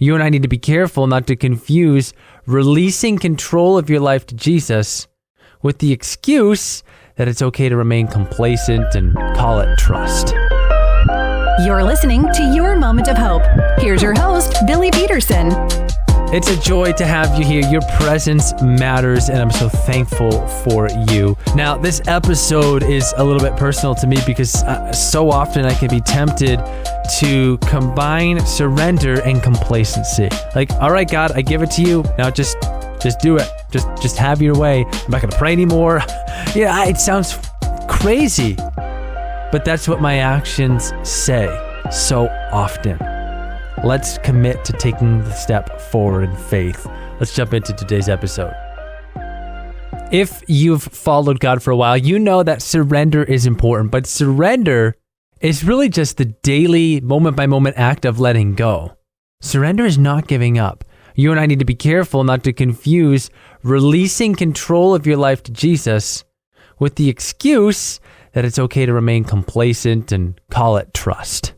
You and I need to be careful not to confuse releasing control of your life to Jesus with the excuse that it's okay to remain complacent and call it trust. You're listening to Your Moment of Hope. Here's your host, Billy Peterson. It's a joy to have you here. Your presence matters, and I'm so thankful for you. Now, this episode is a little bit personal to me because so often I can be tempted to combine surrender and complacency. Like, all right, God, I give it to you. Now just do it. Just have your way. I'm not going to pray anymore. Yeah, it sounds crazy, but that's what my actions say so often. Let's commit to taking the step forward in faith. Let's jump into today's episode. If you've followed God for a while, you know that surrender is important, but surrender is really just the daily, moment-by-moment act of letting go. Surrender is not giving up. You and I need to be careful not to confuse releasing control of your life to Jesus with the excuse that it's okay to remain complacent and call it trust.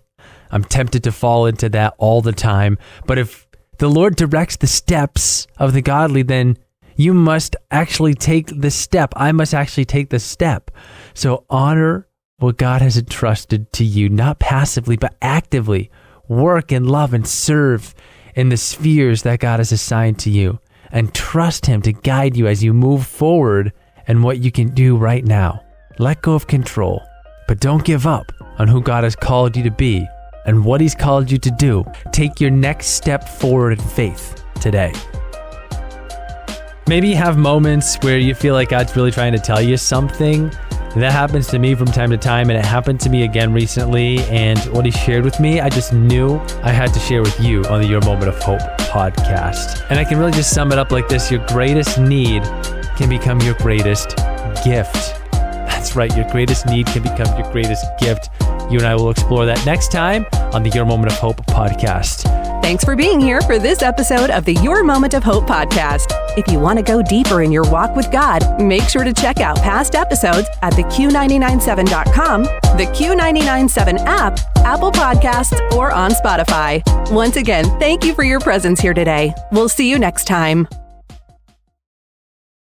I'm tempted to fall into that all the time, but if the Lord directs the steps of the godly, then you must actually take the step. I must actually take the step. So honor what God has entrusted to you, not passively, but actively. Work and love and serve in the spheres that God has assigned to you, and trust Him to guide you as you move forward and what you can do right now. Let go of control, but don't give up on who God has called you to be and what He's called you to do. Take your next step forward in faith today. Maybe you have moments where you feel like God's really trying to tell you something. That happens to me from time to time, and it happened to me again recently. And what He shared with me, I just knew I had to share with you on the Your Moment of Hope podcast. And I can really just sum it up like this: your greatest need can become your greatest gift. That's right, your greatest need can become your greatest gift. You and I will explore that next time on the Your Moment of Hope podcast. Thanks for being here for this episode of the Your Moment of Hope podcast. If you want to go deeper in your walk with God, make sure to check out past episodes at theq997.com, the Q997 app, Apple Podcasts, or on Spotify. Once again, thank you for your presence here today. We'll see you next time.